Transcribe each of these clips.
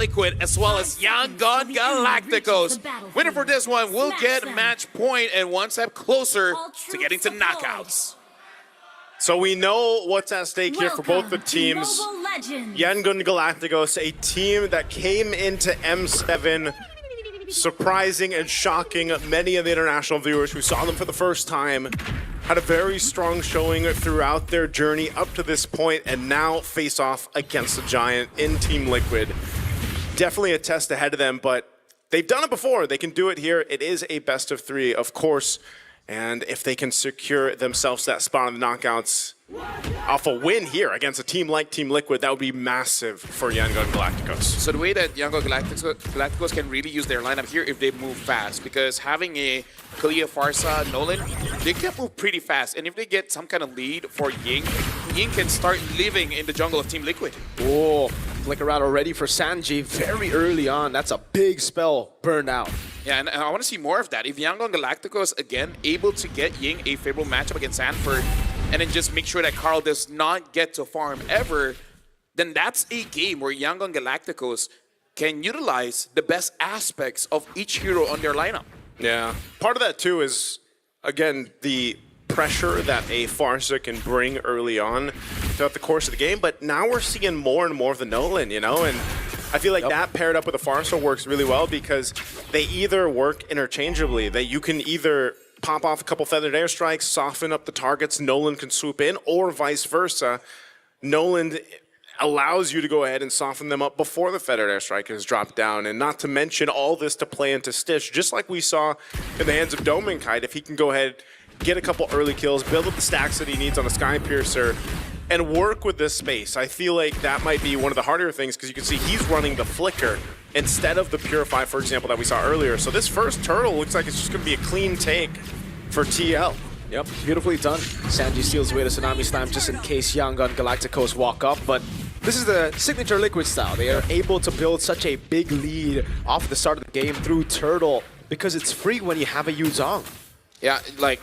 Liquid as well as Yangon Galacticos. Winner for this one will get match point and one step closer to getting to knockouts. So we know what's at stake here for both the teams. Yangon Galacticos, a team that came into M7 surprising and shocking many of the international viewers who saw them for the first time. Had a very strong showing throughout their journey up to this point, and now face off against the Giant in Team Liquid. Definitely a test ahead of them, but they've done it before. They can do it here. It is a best of 3, of course. And if they can secure themselves that spot in the knockouts off a win here against a team like Team Liquid, that would be massive for Yangon Galacticos. So the way that Yangon Galacticos can really use their lineup here if they move fast, because having a Kalia, Farsa, Nolan, they can move pretty fast. And if they get some kind of lead for Ying, Ying can start living in the jungle of Team Liquid. Oh, flicker out already for Sanji very early on. That's a big spell burned out. Yeah, and I want to see more of that. If Yangon Galacticos, again, able to get Ying a favorable matchup against Sanford, and then just make sure that Carl does not get to farm ever, then that's a game where Yangon Galacticos can utilize the best aspects of each hero on their lineup. Yeah, part of that too is, again, the pressure that a Farsa can bring early on throughout the course of the game, but now we're seeing more and more of the Nolan, you know, and I feel like that paired up with a Farsa works really well because they either work interchangeably, that you can either pop off a couple feathered airstrikes, soften up the targets, Nolan can swoop in, or vice versa. Nolan allows you to go ahead and soften them up before the feathered airstrike has dropped down, and not to mention all this to play into Stitch, just like we saw in the hands of Dominkite. If he can go ahead, get a couple early kills, build up the stacks that he needs on the Sky Piercer, and work with this space. I feel like that might be one of the harder things because you can see he's running the Flicker instead of the Purify, for example, that we saw earlier. So this first turtle looks like it's just going to be a clean take for TL. Yep, beautifully done. Sanji steals away the Tsunami Slam just in case Yangon Galacticos walk up, but this is the signature Liquid style. They are able to build such a big lead off the start of the game through Turtle because it's free when you have a Yuzong. Yeah, like,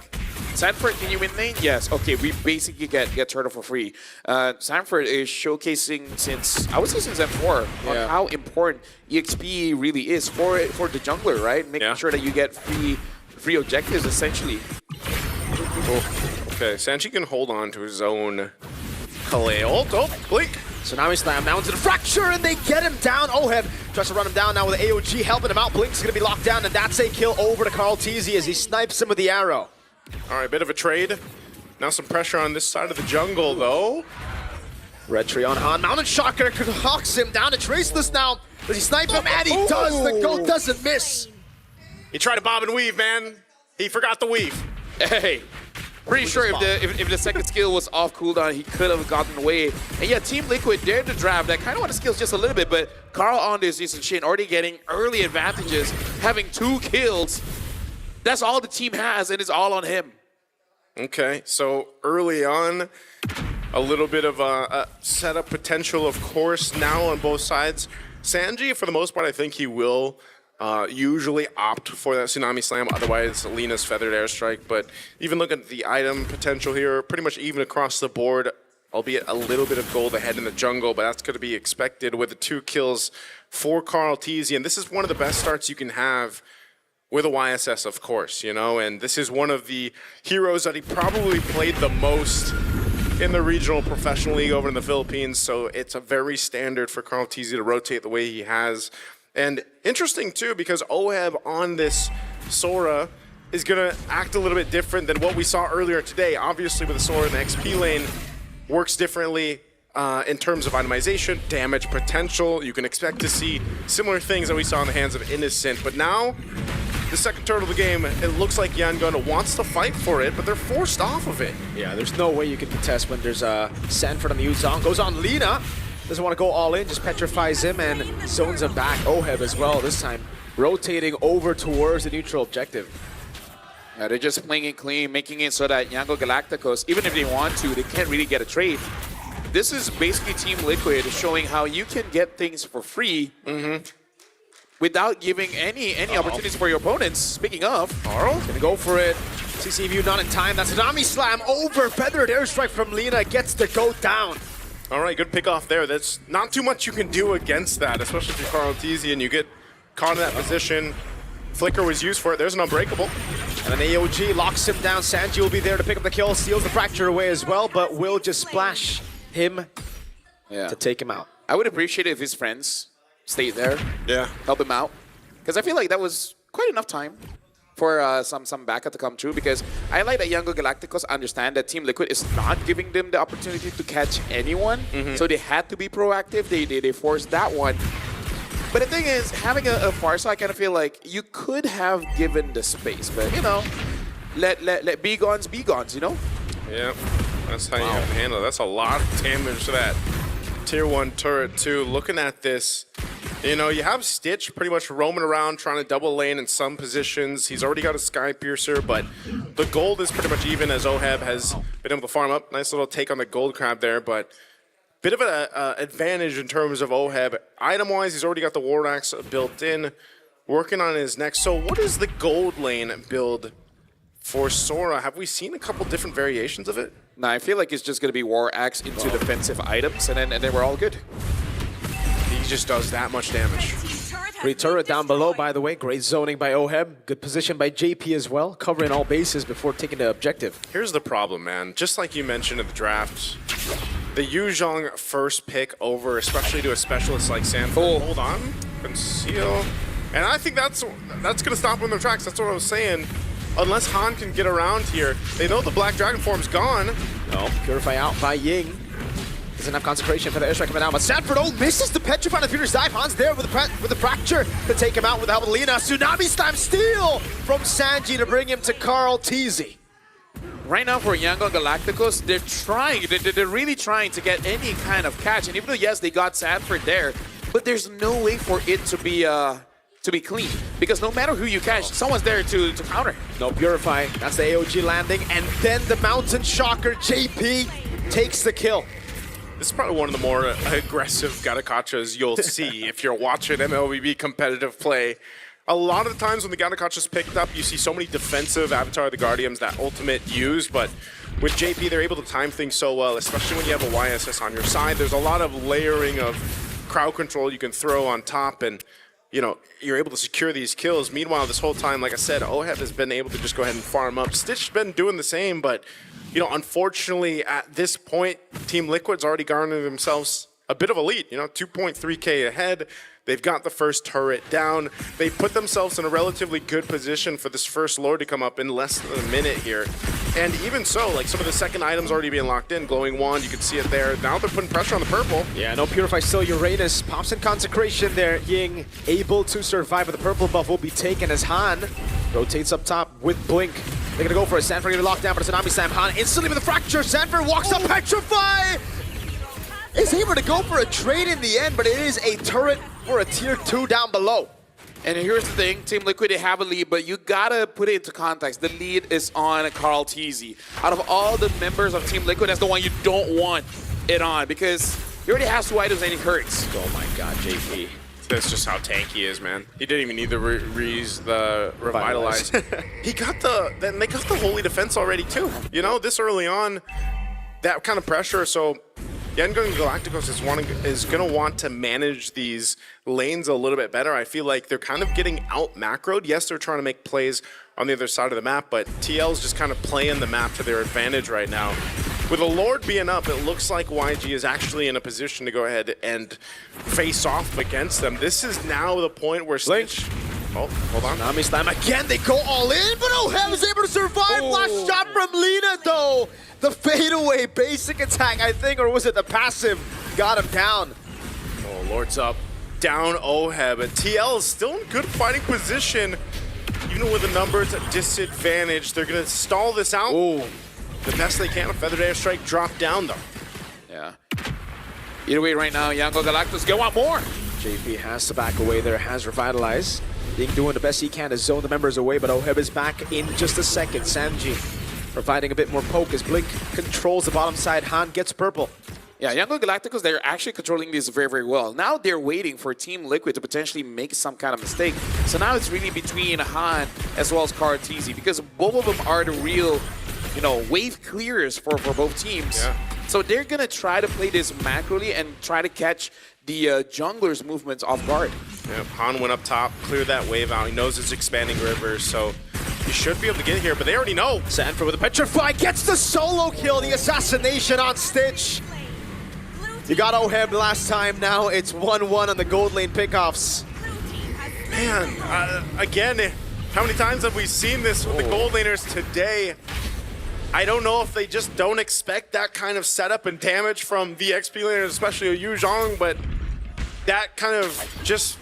Sanford, can you win lane? Yes. Okay, we basically get Turtle for free. Sanford is showcasing since, I would say since M4, on how important EXP really is for the jungler, right? Making sure that you get free objectives, essentially. Oh, okay, Sanji can hold on to his own Kaleo. Oh, Blink. Tsunami Slam mounted a fracture and they get him down. Oheb tries to run him down now with AOG helping him out. Blink's going to be locked down, and that's a kill over to Carl TZ as he snipes him with the arrow. All right, bit of a trade. Now some pressure on this side of the jungle, though. Red tree on Han. Mounted Shocker hawks him down. It's Traceless now. Does he snipe him? And he does. The goat doesn't miss. He tried to bob and weave, man. He forgot the weave. Hey. Pretty sure if the second skill was off cooldown, he could have gotten away. And yeah, Team Liquid dared to draft. That kind of want the skills just a little bit, but Carl on this decent shit, already getting early advantages, having 2 kills. That's all the team has, and it's all on him. Okay, so early on, a little bit of a setup potential, of course, now on both sides. Sanji, for the most part, I think he will usually opt for that Tsunami Slam, otherwise Lena's Feathered Airstrike. But even looking at the item potential here, pretty much even across the board, albeit a little bit of gold ahead in the jungle, but that's going to be expected with the 2 kills for Carl TZ. And this is one of the best starts you can have with a YSS, of course, you know, and this is one of the heroes that he probably played the most in the regional professional league over in the Philippines, so it's a very standard for Carl TZ to rotate the way he has. And interesting too, because Oheb on this Sora is gonna act a little bit different than what we saw earlier today. Obviously with the Sora in the XP lane, works differently in terms of itemization, damage potential. You can expect to see similar things that we saw in the hands of Innocent, but now, the second turtle of the game, it looks like Yangon wants to fight for it, but they're forced off of it. Yeah, there's no way you can contest when there's Sanford on the Yuzong. Goes on Lina. Doesn't want to go all in, just petrifies him and zones him back. Oheb as well, this time rotating over towards the neutral objective. Yeah, they're just playing it clean, making it so that Yangon Galacticos, even if they want to, they can't really get a trade. This is basically Team Liquid showing how you can get things for free without giving any opportunities for your opponents. Speaking of, Carl gonna go for it. CCV not in time. That's Tsunami Slam over. Feathered Airstrike from Lina gets the goat down. All right, good pick off there. That's not too much you can do against that, especially if you're Carl Teasy and you get caught in that position. Flicker was used for it. There's an unbreakable. And an AOG locks him down. Sanji will be there to pick up the kill, steals the fracture away as well, but will just splash him to take him out. I would appreciate it if his friends stayed there, help him out, because I feel like that was quite enough time for some backup to come through, because I like that Yangon Galacticos understand that Team Liquid is not giving them the opportunity to catch anyone, so they had to be proactive. They forced that one. But the thing is, having a Farsa, I kind of feel like you could have given the space, but you know, let be-gons be gons, you know? Yeah, that's how you have to handle it. That's a lot of damage to that Tier 1 turret too. Looking at this, you know, you have Stitch pretty much roaming around trying to double lane in some positions. He's already got a Sky Piercer, but the gold is pretty much even as Oheb has been able to farm up. Nice little take on the gold crab there, but bit of an advantage in terms of Oheb. Item-wise, he's already got the War Axe built in, working on his next. So what is the gold lane build for Sora? Have we seen a couple different variations of it? No, I feel like it's just going to be War Axe into defensive items, and then we're all good. He just does that much damage. Great turret down below, by the way. Great zoning by Oheb. Good position by JP as well, covering all bases before taking the objective. Here's the problem, man. Just like you mentioned in the draft, the Yuzhong first pick over, especially to a specialist like Sanford. Oh. Hold on. Conceal. And I think that's going to stop them in their tracks. That's what I was saying. Unless Han can get around here, they know the Black Dragon form's gone. No, Purify out by Ying. Doesn't have concentration for the airstrike coming down, but Sanford misses the Petrify on the Peter's dive. Han's there with the fracture to take him out with the help of Lina. Tsunami Slam steal from Sanji to bring him to Carl Teasy. Right now for Yangon Galacticos, they're trying, they're really trying to get any kind of catch. And even though, yes, they got Sanford there, but there's no way for it to be clean. Because no matter who you catch, someone's there to counter. No Purify, that's the AOG landing. And then the Mountain Shocker, JP, takes the kill. This is probably one of the more aggressive Gatakachas you'll see if you're watching MLBB competitive play. A lot of the times when the Gatakachas picked up, you see so many defensive Avatar of the Guardians that ultimate used, but with JP, they're able to time things so well, especially when you have a YSS on your side. There's a lot of layering of crowd control you can throw on top, and you know, you're able to secure these kills. Meanwhile, this whole time, like I said, Oheb has been able to just go ahead and farm up. Stitch's been doing the same, but you know, unfortunately, at this point, Team Liquid's already garnered themselves a bit of a lead. You know, 2.3K ahead. They've got the first turret down. They put themselves in a relatively good position for this first Lord to come up in less than a minute here. And even so, like some of the second items already being locked in. Glowing Wand, you can see it there. Now they're putting pressure on the purple. Yeah, no Purify still. Uranus pops in Consecration there. Ying able to survive, but the purple buff will be taken as Han rotates up top with Blink. They're gonna go for a Sanford gonna lock down for the Tsunami Slam. Han instantly with the fracture. Sanford walks up, Petrify! Is able to go for a trade in the end, but it is a turret for a tier 2 down below. And here's the thing, Team Liquid, they have a lead, but you gotta put it into context. The lead is on Carl Teasy. Out of all the members of Team Liquid, that's the one you don't want it on, because he already has 2 items and he hurts. Oh my god, JP. That's just how tanky he is, man. He didn't even need the revitalize. He got they got the holy defense already too. You know, this early on, that kind of pressure. So Yangon Galacticos is going to want to manage these lanes a little bit better. I feel like they're kind of getting out macroed. Yes, they're trying to make plays on the other side of the map, but TL's just kind of playing the map to their advantage right now. With the Lord being up, it looks like YG is actually in a position to go ahead and face off against them. This is now the point where Stitch... Oh, hold on. Tsunami Slam again, they go all in, but Oheb is able to survive. Last shot from Lina, though. The fadeaway basic attack, I think, or was it the passive, got him down. Oh, Lord's up. Down Oheb. And TL is still in good fighting position. Even with the numbers at disadvantage, they're going to stall this out. Ooh. The best they can. A Feathered Airstrike drop down, though. Yeah. Either way, right now, Yangon Galacticos go out more. JP has to back away there, has Revitalize. Ying doing the best he can to zone the members away, but Oheb is back in just a second. Sanji providing a bit more poke as Blink controls the bottom side. Han gets purple. Yeah, Yangon Galacticos, they're actually controlling this very, very well. Now they're waiting for Team Liquid to potentially make some kind of mistake. So now it's really between Han as well as Carl Teasy, because both of them are the real, you know, wave clearers for both teams. Yeah. So they're going to try to play this macroly and try to catch the jungler's movements off guard. Yep, Han went up top, cleared that wave out. He knows it's expanding river, so he should be able to get here, but they already know. Sanford with a petrify gets the solo kill, the assassination on Stitch. You got Oheb last time, now it's 1-1 on the gold lane pickoffs. Man, again, how many times have we seen this with the gold laners today? I don't know if they just don't expect that kind of setup and damage from the XP laners, especially a Yu Zhong, but that kind of just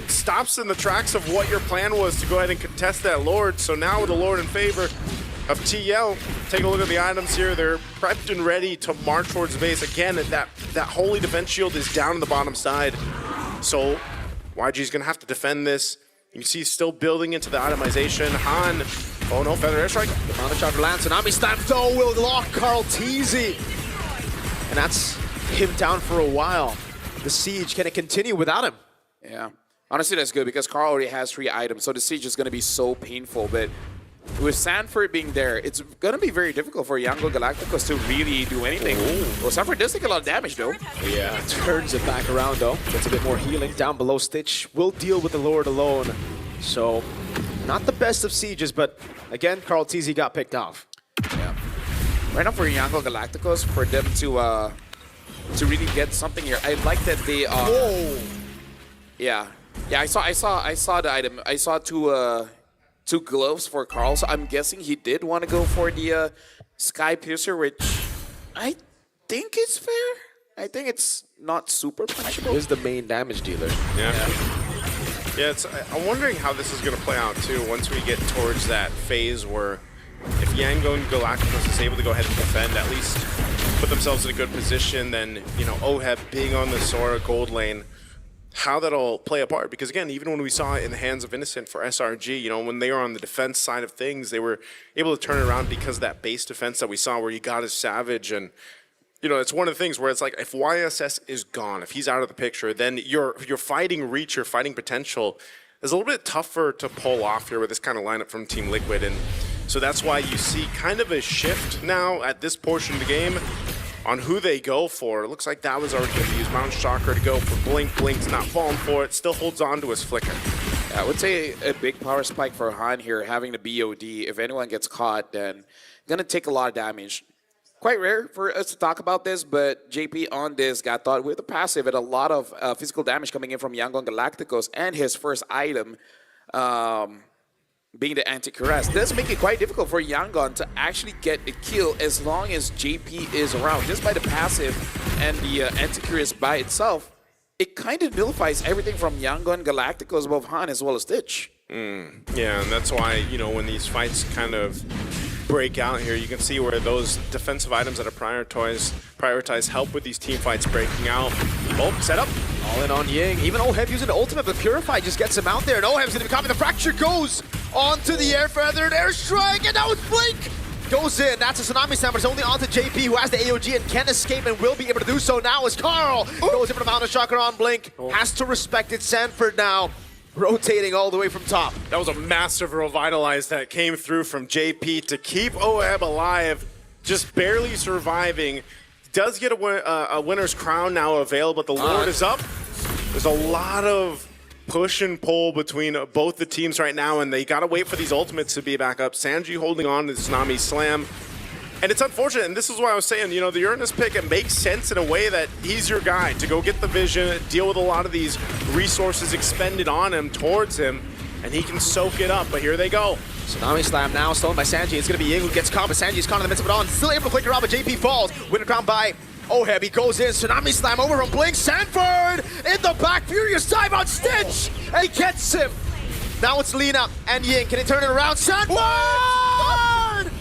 stops in the tracks of what your plan was to go ahead and contest that Lord. So now with the Lord in favor of TL, take a look at the items here. They're prepped and ready to march towards the base. Again, that holy defense shield is down on the bottom side. So YG's gonna have to defend this. You can see still building into the itemization. Han, oh no, feather airstrike. The Mountain Charger lands, Tsunami Slam though will lock karl'tez. And that's him down for a while. The siege, can it continue without him? Yeah, honestly that's good because Carl already has 3 items, so the siege is going to be so painful. But with Sanford being there, it's going to be very difficult for Yangon Galacticos to really do anything. Well, Sanford does take a lot of damage though. Yeah, turns it back around though. Gets a bit more healing down below. Stitch will deal with the Lord alone. So, not the best of sieges, but again, karl'tez got picked off. Yeah. Right now for Yangon Galacticos, for them to really get something here, I like that they are. Whoa! Yeah, I saw the item. I saw two gloves for Carl, so I'm guessing he did want to go for the Sky Piercer, which I think is fair. I think it's not super punishable. Is the main damage dealer. Yeah, I'm wondering how this is going to play out too once we get towards that phase where if Yangon Galacticos is able to go ahead and defend, at least put themselves in a good position, then, you know, Oheb being on the Sora gold lane, how that'll play a part. Because again, even when we saw it in the hands of Innocent for SRG, you know, when they were on the defense side of things, they were able to turn it around because of that base defense that we saw where you got his Savage. And, you know, it's one of the things where it's like, if YSS is gone, if he's out of the picture, then your fighting reach, your fighting potential is a little bit tougher to pull off here with this kind of lineup from Team Liquid. And so that's why you see kind of a shift now at this portion of the game on who they go for. It looks like that was already going to use Mountain Chakra to go for Blink. Blink's not falling for it, still holds on to his Flicker. I would say a big power spike for Han here, having the BOD. If anyone gets caught, then gonna take a lot of damage. Quite rare for us to talk about this, but JP on this got thought with a passive and a lot of physical damage coming in from Yangon Galacticos, and his first item being the anti-cuirass. Does make it quite difficult for Yangon to actually get a kill as long as JP is around. Just by the passive and the anti-cuirass by itself, it kind of nullifies everything from Yangon Galacticos, both Han as well as Stitch. Yeah, and that's why, you know, when these fights kind of break out here, you can see where those defensive items that are prioritized help with these team fights breaking out. Oh, set up. All in on Ying. Even Oheb using the ultimate, but Purify just gets him out there, and Oheb's gonna be caught. The fracture goes onto the air feathered airstrike, and now it's Blink! Goes in, that's a Tsunami Slam, but it's only onto JP, who has the AOG and can escape and will be able to do so now as Carl goes in for the Mountain Chakra on Blink. Has to respect it, Sanford now rotating all the way from top. That was a massive revitalize that came through from JP to keep Oheb alive, just barely surviving. Does get a winner's crown now available, but the Lord is up. There's a lot of push and pull between both the teams right now, and they gotta wait for these ultimates to be back up. Sanji holding on to the Tsunami Slam. And it's unfortunate, and this is why I was saying, you know, the Uranus pick, it makes sense in a way that he's your guy to go get the vision, deal with a lot of these resources expended on him, towards him, and he can soak it up, but here they go. Tsunami Slam now stolen by Sanji. It's gonna be Ying who gets caught, but Sanji's caught in the midst of it all, and still able to flicker out, but JP falls. Winner crown by Oheb, he goes in, Tsunami Slam over from Blink, Sanford in the back, furious dive on Stitch, and he gets him. Now it's Lina and Ying, can he turn it around? Sanford!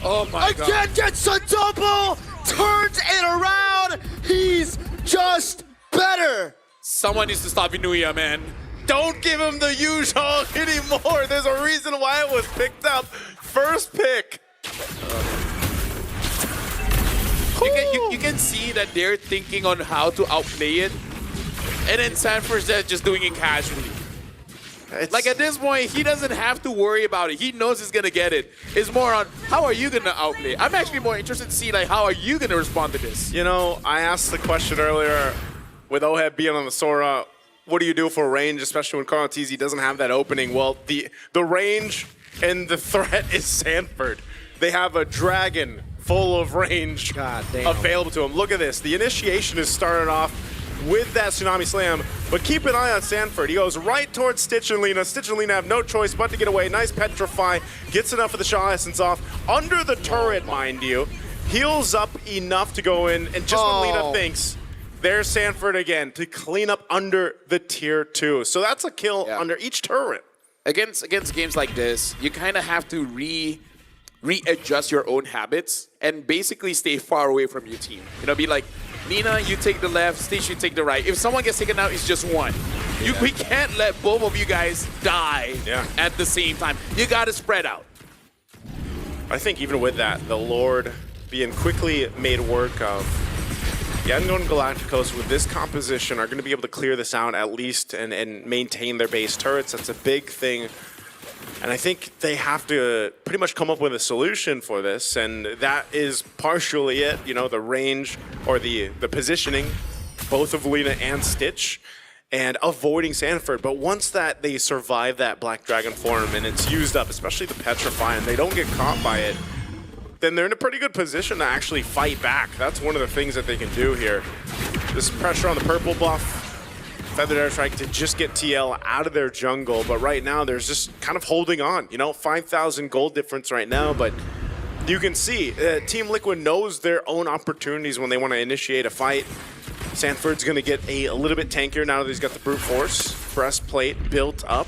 Oh my God. Again gets a double, turns it around, he's just better. Someone needs to stop Inuya, man. Don't give him the usual anymore. There's a reason why it was picked up. First pick. You can see that they're thinking on how to outplay it, and then Sanford's there just doing it casually. Like at this point, he doesn't have to worry about it. He knows he's gonna get it. It's more on how are you gonna outplay. I'm actually more interested to see like how are you gonna respond to this. You know, I asked the question earlier with Oheb being on the Sora. What do you do for range, especially when Carl TZ doesn't have that opening? Well, the range and the threat is Sanford. They have a dragon full of range available to him. Look at this. The initiation is started off with that Tsunami Slam, but keep an eye on Sanford. He goes right towards Stitch and Lina. Stitch and Lina have no choice but to get away. Nice Petrify. Gets enough of the Shaw Essence off. Under the turret, mind you. Heals up enough to go in, and just when Lina thinks, there's Sanford again to clean up under the tier 2. So that's a kill under each turret. Against games like this, you kind of have to readjust your own habits and basically stay far away from your team. You know, be like, Nina, you take the left, Stitch, you take the right. If someone gets taken out, it's just one. We can't let both of you guys die at the same time. You got to spread out. I think even with that, the Lord being quickly made work of, Yangon Galacticos with this composition are going to be able to clear this out at least and maintain their base turrets. That's a big thing. And I think they have to pretty much come up with a solution for this, and that is partially it. You know, the range or the positioning, both of Lina and Stitch, and avoiding Sanford. But once that they survive that Black Dragon form and it's used up, especially the Petrify, and they don't get caught by it, then they're in a pretty good position to actually fight back. That's one of the things that they can do here. This pressure on the purple buff, Feathered Airstrike to just get TL out of their jungle, but right now there's just kind of holding on. You know, 5,000 gold difference right now, but you can see Team Liquid knows their own opportunities when they want to initiate a fight. Sanford's going to get a little bit tankier now that he's got the brute force breastplate built up.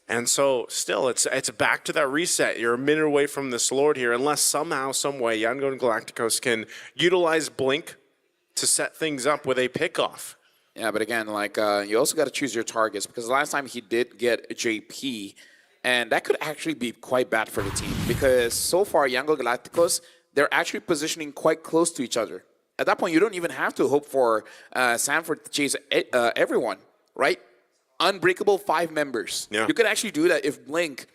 And so, still, it's back to that reset. You're a minute away from this Lord here, unless somehow, some way, Yangon Galacticos can utilize Blink to set things up with a pickoff. Yeah, but again, like you also got to choose your targets, because last time he did get a JP, and that could actually be quite bad for the team, because so far, Yangon Galacticos, they're actually positioning quite close to each other. At that point, you don't even have to hope for Sanford to chase everyone, right? Unbreakable 5 members. Yeah. You could actually do that if Blink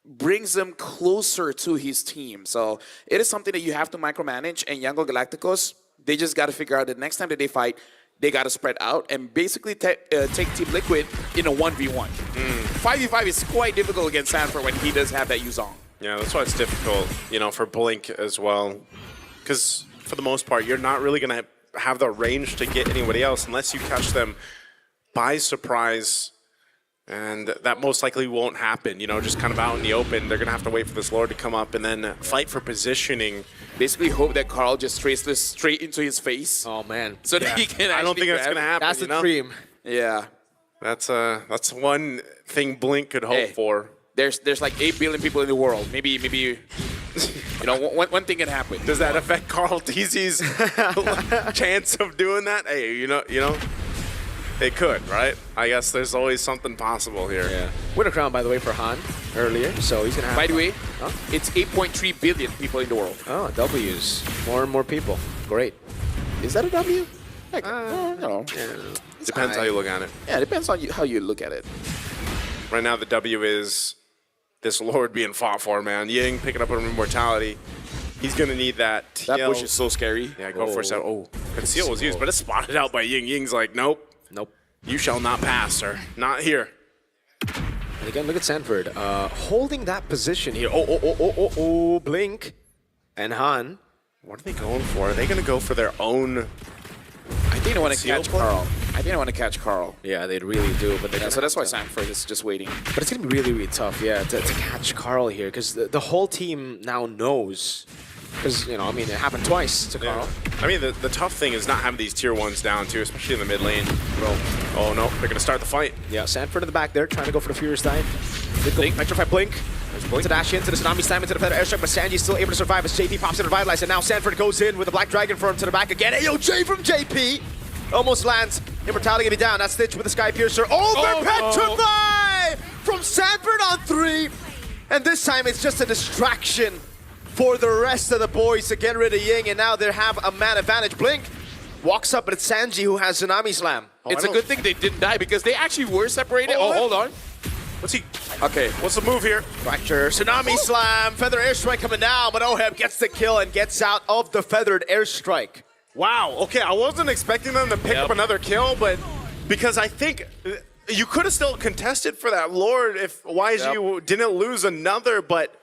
brings them closer to his team. So it is something that you have to micromanage, and Yangon Galacticos, they just got to figure out the next time that they fight, they got to spread out and basically take Team Liquid in a 1v1. 5v5 is quite difficult against Sanford when he does have that Yuzong. Yeah, that's why it's difficult, you know, for Blink as well. Because for the most part, you're not really going to have the range to get anybody else unless you catch them by surprise, and that most likely won't happen. You know, just kind of out in the open. They're going to have to wait for this Lord to come up and then fight for positioning. Basically hope that Carl just traces this straight into his face. Oh, man. So that he can I don't think that's going to happen. That's the dream. Yeah. That's one thing Blink could hope for. There's like 8 billion people in the world. Maybe you know, one thing can happen. Does that affect Carl TZ's chance of doing that? Hey, you know. It could, right? I guess there's always something possible here. Yeah. Winner crown, by the way, for Han earlier, so he's going to have... By the way, it's 8.3 billion people in the world. Oh, W's. More and more people. Great. Is that a W? No. Depends how you look at it. Yeah, it depends on how you look at it. Right now, the W is this Lord being fought for, man. Ying picking up on immortality. He's going to need that TL. That push is so scary. Yeah, go for it. Oh, Conceal was used, but it's spotted out by Ying. Ying's like, nope. You shall not pass, sir. Not here. And again, look at Sanford holding that position here. Oh, Blink and Han. What are they going for? Are they going to go for their own? I think they want to catch Carl. Yeah, they really do. But so that's why Sanford is just waiting. But it's going to be really, really tough, to catch Carl here, because the whole team now knows. Because, you know, I mean, it happened twice to Carl. I mean, the tough thing is not having these tier 1s down, too, especially in the mid lane. Oh, no, they're going to start the fight. Yeah, Sanford in the back there, trying to go for the Furious Dive. Blink, Petrify Blink. To dash into the Tsunami Slam into the Feather Airstrike, but Sanji's still able to survive as JP pops in and revitalize, and now Sanford goes in with the Black Dragon Firm to the back again. AOJ from JP! Almost lands. Immortality gonna be down. That's Stitch with the Sky Piercer. Petrify from Sanford on 3. And this time it's just a distraction for the rest of the boys to get rid of Ying, and now they have a man advantage. Blink walks up, but it's Sanji who has Tsunami Slam. It's a good thing they didn't die, because they actually were separated. Oh, hold on. What's he? Okay. What's the move here? Fracture, Tsunami Slam, Feather Airstrike coming down, but Oheb gets the kill and gets out of the Feathered Airstrike. Wow. Okay, I wasn't expecting them to pick up another kill, but because I think you could have still contested for that Lord if YG didn't lose another, but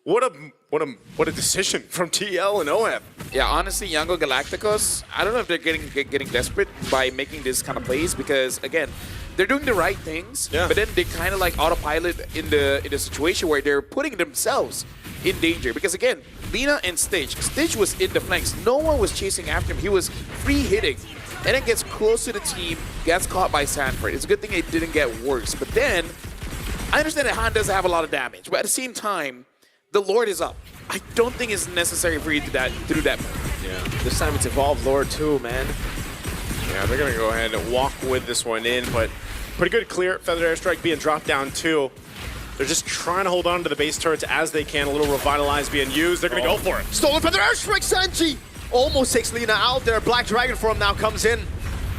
what a decision from TL and Oheb. Yeah, honestly, Yangon Galacticos, I don't know if they're getting desperate by making this kind of plays because, again, they're doing the right things, but then they kind of like autopilot in the situation where they're putting themselves in danger. Because, again, Lina and Stitch was in the flanks. No one was chasing after him. He was free hitting. And then gets close to the team, gets caught by Sanford. It's a good thing it didn't get worse. But then, I understand that Han doesn't have a lot of damage, but at the same time, the Lord is up. I don't think it's necessary for you to do that. Yeah. This time it's Evolved Lord too, man. Yeah, they're going to go ahead and walk with this one in, but pretty good clear. Feather Airstrike being dropped down too. They're just trying to hold on to the base turrets as they can. A little Revitalize being used. They're going to go for it. Stolen Feather Airstrike, Sanji! Almost takes Lina out there. Black Dragon form now comes in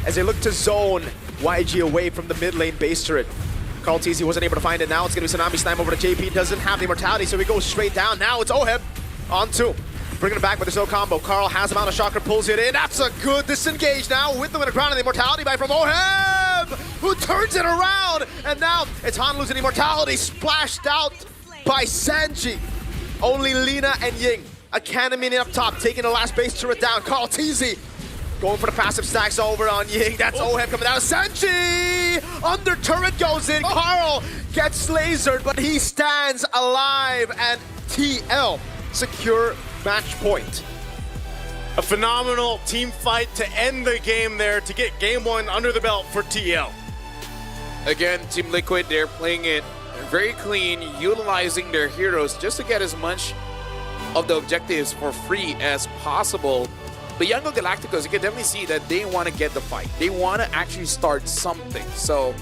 as they look to zone YG away from the mid lane base turret. Carl TZ wasn't able to find it. Now it's going to be Tsunami Slam over to JP. Doesn't have the immortality, so he goes straight down. Now it's Oheb on 2. Bringing it back, but there's no combo. Carl has him out. A shocker pulls it in. That's a good disengage now with them in the ground and the immortality by from Oheb, who turns it around. And now it's Han losing immortality, splashed out by Sanji. Only Lina and Ying. A cannon minion up top, taking the last base turret down. Carl TZ going for the passive stacks over on Ying. That's Oheb coming down. Sanji! Under turret goes in. Carl gets lasered, but he stands alive. And TL secure match point. A phenomenal team fight to end the game there to get game 1 under the belt for TL. Again, Team Liquid, they're playing it very clean, utilizing their heroes just to get as much of the objectives for free as possible. But Yangon Galacticos, you can definitely see that they want to get the fight. They want to actually start something. So